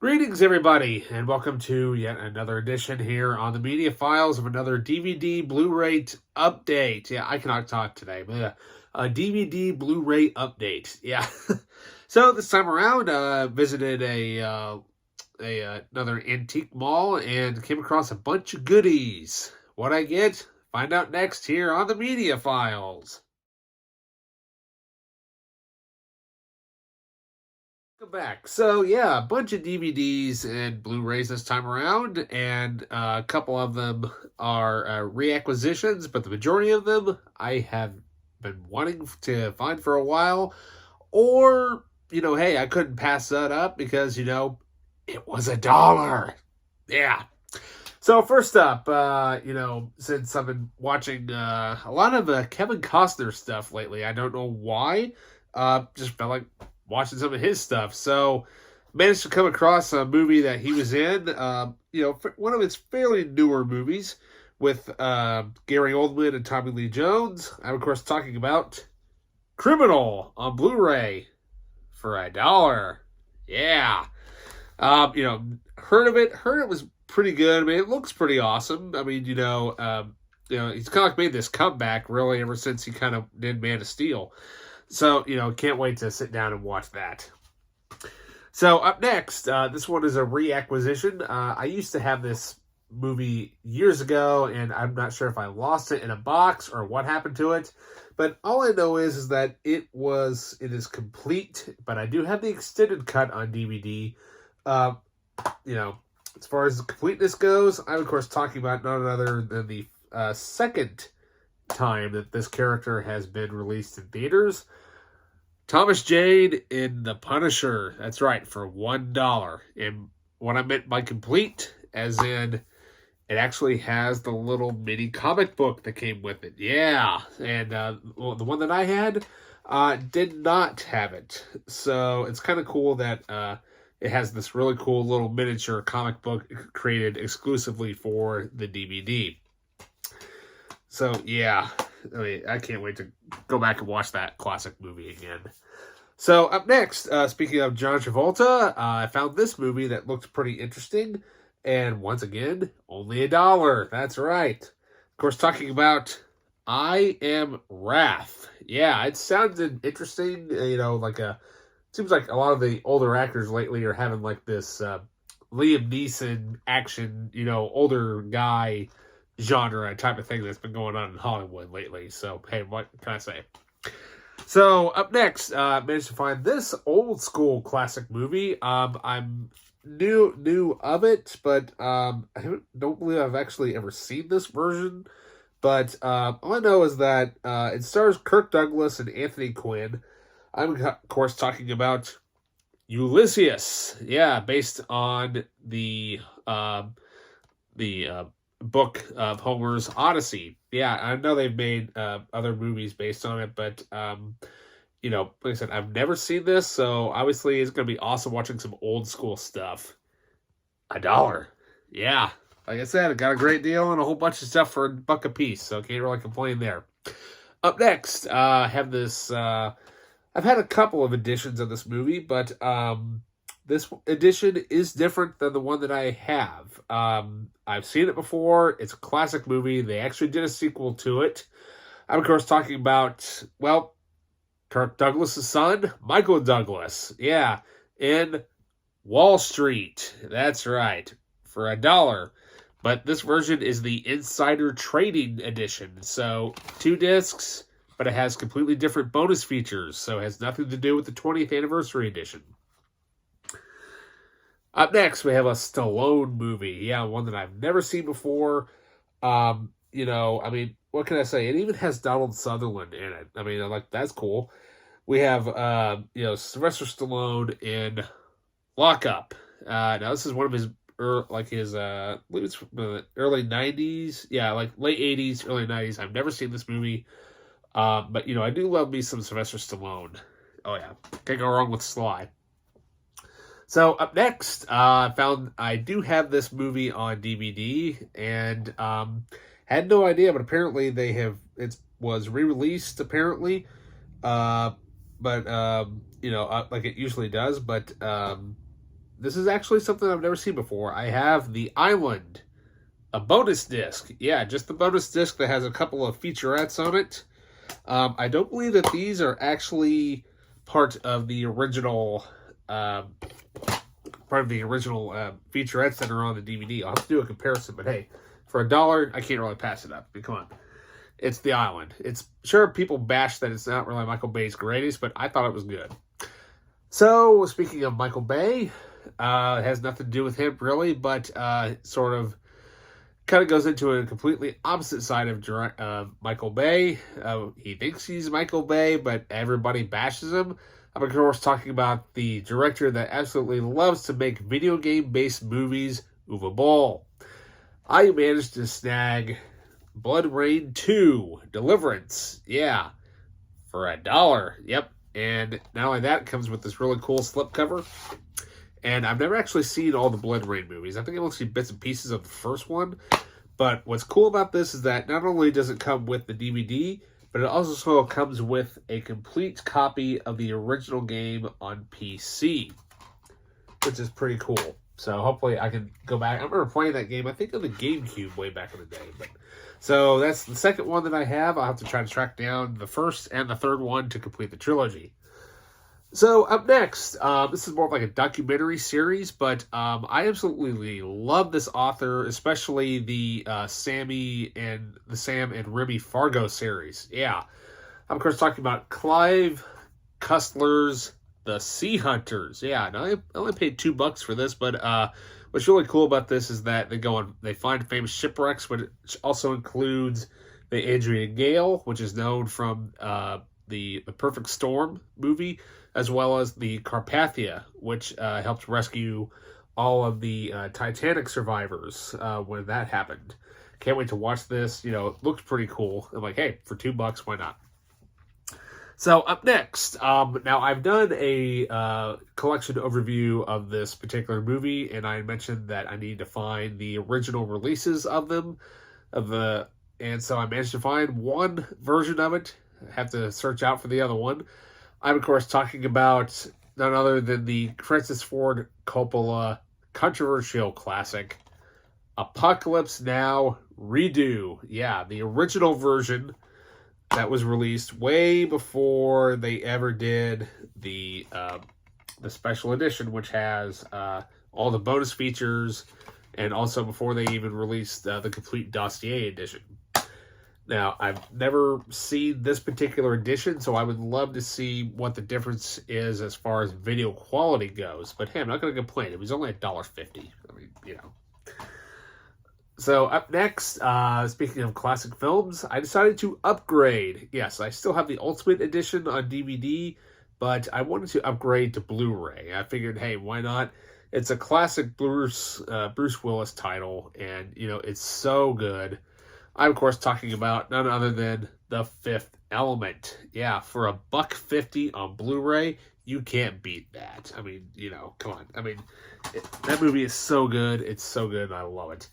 Greetings, everybody, and welcome to yet another edition here on the Media Files of another DVD Blu-ray update. Yeah, I cannot talk today, but a DVD Blu-ray update. Yeah. So this time around, visited another antique mall and came across a bunch of goodies. What I get? Find out next here on the Media Files. Welcome back. So yeah, a bunch of DVDs and Blu-rays this time around, and a couple of them are reacquisitions, but the majority of them I have been wanting to find for a while, or hey, I couldn't pass that up because it was $1. Yeah. So first up, since I've been watching a lot of Kevin Costner stuff lately, I don't know why. Just felt like watching some of his stuff. So managed to come across a movie that he was in, one of his fairly newer movies with Gary Oldman and Tommy Lee Jones. I'm, of course, talking about Criminal on Blu-ray for $1. Yeah. Heard of it. Heard it was pretty good. I mean, it looks pretty awesome. I mean, he's kind of like made this comeback really ever since he kind of did Man of Steel. So, can't wait to sit down and watch that. So, up next, this one is a reacquisition. I used to have this movie years ago, and I'm not sure if I lost it in a box or what happened to it. But all I know is that it is complete, but I do have the extended cut on DVD. As far as completeness goes, I'm, of course, talking about none other than the second time that this character has been released in theaters. Thomas Jane in The Punisher. That's right, for $1. And what I meant by complete, as in it actually has the little mini comic book that came with it. Yeah, and the one that I had did not have it. So it's kind of cool that it has this really cool little miniature comic book created exclusively for the DVD. So, yeah, I can't wait to go back and watch that classic movie again. So, up next, speaking of John Travolta, I found this movie that looked pretty interesting. And once again, only $1. That's right. Of course, talking about I Am Wrath. Yeah, it sounded interesting. Seems like a lot of the older actors lately are having like this Liam Neeson action, older guy genre type of thing that's been going on in Hollywood lately. So, hey, what can I say? So, up next, I managed to find this old school classic movie. I'm new of it, but I don't believe I've actually ever seen this version. But all I know is that it stars Kirk Douglas and Anthony Quinn. I'm, of course, talking about Ulysses. Yeah, based on the book of Homer's Odyssey. Yeah, I know they've made other movies based on it, but like I said, I've never seen this, so obviously it's going to be awesome watching some old school stuff. $1. Yeah, like I said, I got a great deal and a whole bunch of stuff for $1 a piece, so can't really complain there. Up next, I have this. I've had a couple of editions of this movie, but this edition is different than the one that I have. I've seen it before. It's a classic movie. They actually did a sequel to it. I'm, of course, talking about, Kirk Douglas' son, Michael Douglas. Yeah, in Wall Street. That's right, for $1. But this version is the Insider Trading Edition. So, 2 discs, but it has completely different bonus features. So, it has nothing to do with the 20th Anniversary Edition. Up next, we have a Stallone movie. Yeah, one that I've never seen before. What can I say? It even has Donald Sutherland in it. I mean, that's cool. We have, Sylvester Stallone in Lockup. Now, this is one of his, I believe it's from the early 90s. Yeah, like late 80s, early 90s. I've never seen this movie. But, I do love me some Sylvester Stallone. Oh, yeah. Can't go wrong with Sly. So up next, I do have this movie on DVD, and had no idea, but apparently it was re-released apparently, like it usually does, but this is actually something I've never seen before. I have The Island, a bonus disc. Yeah, just the bonus disc that has a couple of featurettes on it. I don't believe that these are actually part of the original featurettes that are on the DVD. I'll have to do a comparison, but hey, for $1, I can't really pass it up. I mean, come on. It's The Island. It's sure people bash that it's not really Michael Bay's greatest, but I thought it was good. So, speaking of Michael Bay, it has nothing to do with him really, but sort of kind of goes into a completely opposite side of Michael Bay. He thinks he's Michael Bay, but everybody bashes him. I'm, of course, talking about the director that absolutely loves to make video game-based movies, Uwe Boll. I managed to snag Blu-Ray 2, Deliverance, yeah, for $1. Yep, and not only that, it comes with this really cool slipcover. And I've never actually seen all the Blu-Ray movies. I think I've only seen bits and pieces of the first one. But what's cool about this is that not only does it come with the DVD, but it also comes with a complete copy of the original game on PC, which is pretty cool. So hopefully I can go back. I remember playing that game, I think on the GameCube way back in the day. So that's the second one that I have. I'll have to try to track down the first and the third one to complete the trilogy. So up next, this is more of like a documentary series, but I absolutely love this author, especially the Sam and Remy Fargo series. Yeah, I'm of course talking about Clive Cussler's The Sea Hunters. Yeah, now I only paid $2 for this, but what's really cool about this is that they find famous shipwrecks, which also includes the Adrian Gale, which is known from the Perfect Storm movie, as well as the Carpathia, which helped rescue all of the Titanic survivors when that happened. Can't wait to watch this. You know, it looks pretty cool. I'm like, hey, for $2, why not? So up next, now I've done a collection overview of this particular movie, and I mentioned that I need to find the original releases of them, and so I managed to find one version of it. I have to search out for the other one. I'm, of course, talking about none other than the Francis Ford Coppola controversial classic, Apocalypse Now Redo. Yeah, the original version that was released way before they ever did the special edition, which has all the bonus features, and also before they even released the complete dossier edition. Now, I've never seen this particular edition, so I would love to see what the difference is as far as video quality goes. But hey, I'm not going to complain. It was only $1.50. I mean, you know. So up next, speaking of classic films, I decided to upgrade. Yes, I still have the Ultimate Edition on DVD, but I wanted to upgrade to Blu-ray. I figured, hey, why not? It's a classic Bruce Willis title, and, you know, it's so good. I'm, of course, talking about none other than The Fifth Element. Yeah, for $1.50 on Blu-ray, you can't beat that. I mean, you know, come on. I mean, that movie is so good. It's so good, and I love it.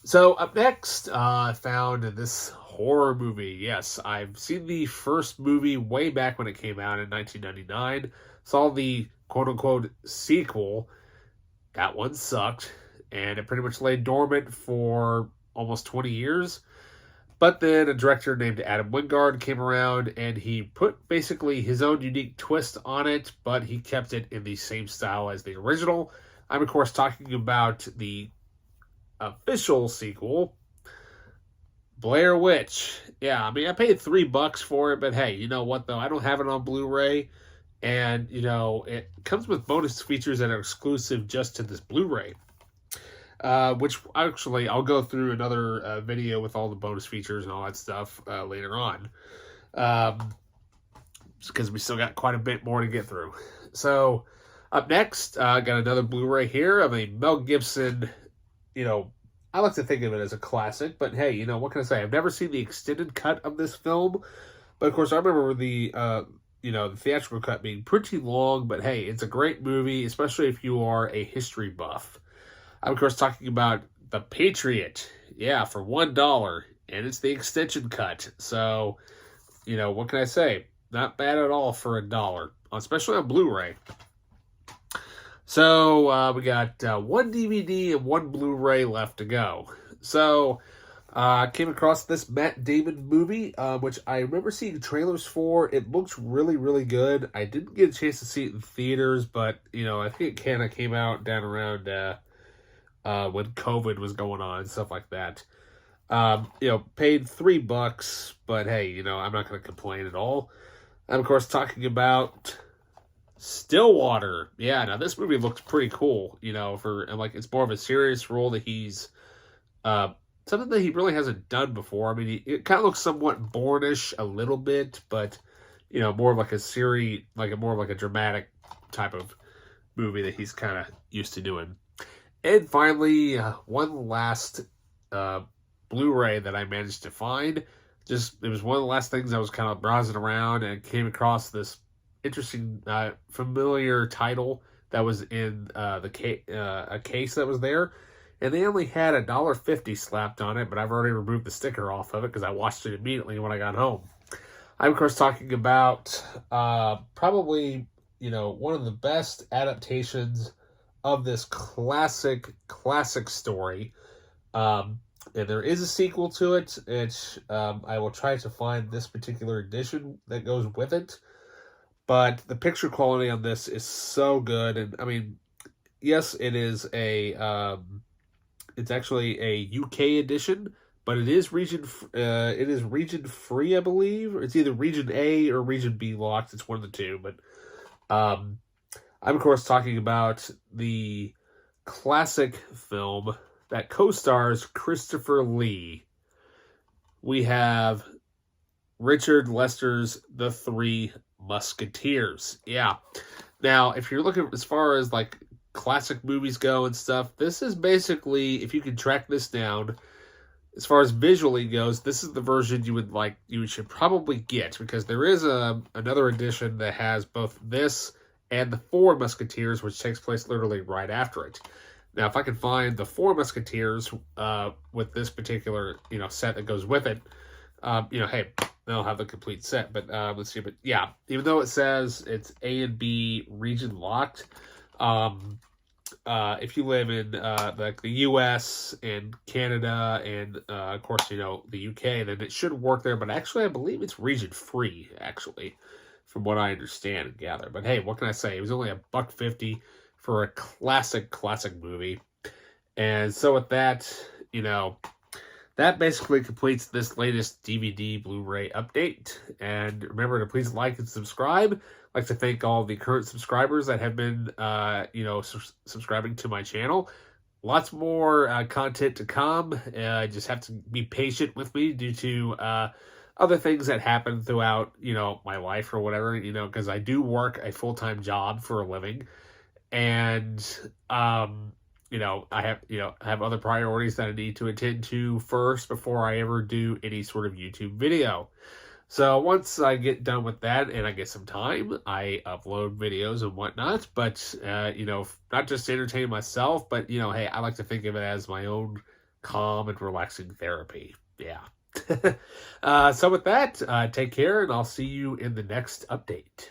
So, up next, I found this horror movie. Yes, I've seen the first movie way back when it came out in 1999. Saw the quote-unquote sequel. That one sucked, and it pretty much lay dormant for almost 20 years. But then a director named Adam Wingard came around, and he put basically his own unique twist on it, but he kept it in the same style as the original. I'm, of course, talking about the official sequel, Blair Witch. Yeah, I mean, I paid $3 for it, but hey, you know what, though? I don't have it on Blu-ray, and, you know, it comes with bonus features that are exclusive just to this Blu-ray. Which actually I'll go through another video with all the bonus features and all that stuff later on, because we still got quite a bit more to get through. So up next, I got another Blu-ray here of a Mel Gibson. You know, I like to think of it as a classic, but hey, you know, what can I say? I've never seen the extended cut of this film, but of course I remember the the theatrical cut being pretty long. But hey, it's a great movie, especially if you are a history buff. I'm, of course, talking about The Patriot. Yeah, for $1. And it's the extension cut. So, you know, what can I say? Not bad at all for $1. Especially on Blu-ray. So we got one DVD and one Blu-ray left to go. So I came across this Matt Damon movie, which I remember seeing trailers for. It looks really, really good. I didn't get a chance to see it in theaters, but, I think it kind of came out down around when COVID was going on and stuff like that. Paid $3, but hey, I'm not going to complain at all. I'm, of course, talking about Stillwater. Yeah, now this movie looks pretty cool, it's more of a serious role that he's, something that he really hasn't done before. I mean, it kind of looks somewhat Bourne-ish a little bit, but, more of like a series, more of like a dramatic type of movie that he's kind of used to doing. And finally, one last Blu-ray that I managed to find. It was one of the last things I was kind of browsing around and came across this interesting, familiar title that was in a case that was there. And they only had $1.50 slapped on it, but I've already removed the sticker off of it because I watched it immediately when I got home. I'm, of course, talking about probably, one of the best adaptations of this classic story. And there is a sequel to it, which I will try to find this particular edition that goes with it. But the picture quality on this is so good. And, I mean, yes, it is it's actually a UK edition, but it is region free, I believe. It's either region A or region B locked. It's one of the two. But I'm, of course, talking about the classic film that co-stars Christopher Lee. We have Richard Lester's The Three Musketeers. Yeah. Now, if you're looking as far as like classic movies go and stuff, this is basically, if you can track this down, as far as visually goes, this is the version you should probably get, because there is another edition that has both this and The Four Musketeers, which takes place literally right after it. Now, if I can find The Four Musketeers with this particular set that goes with it, hey, they'll have the complete set. But let's see. But yeah, even though it says it's A and B region locked, if you live in the U.S. and Canada and of course the UK, then it should work there. But actually, I believe it's region free. Actually, from what I understand and gather. But hey, what can I say? It was only $1.50 for a classic movie. And so with that, that basically completes this latest DVD Blu-ray update. And remember to please like and subscribe. I'd like to thank all the current subscribers that have been, subscribing to my channel. Lots more content to come. Just have to be patient with me due to other things that happen throughout, my life or whatever, because I do work a full-time job for a living. And, I have other priorities that I need to attend to first before I ever do any sort of YouTube video. So once I get done with that and I get some time, I upload videos and whatnot. But, not just to entertain myself, but, hey, I like to think of it as my own calm and relaxing therapy. Yeah. So with that, take care, and I'll see you in the next update.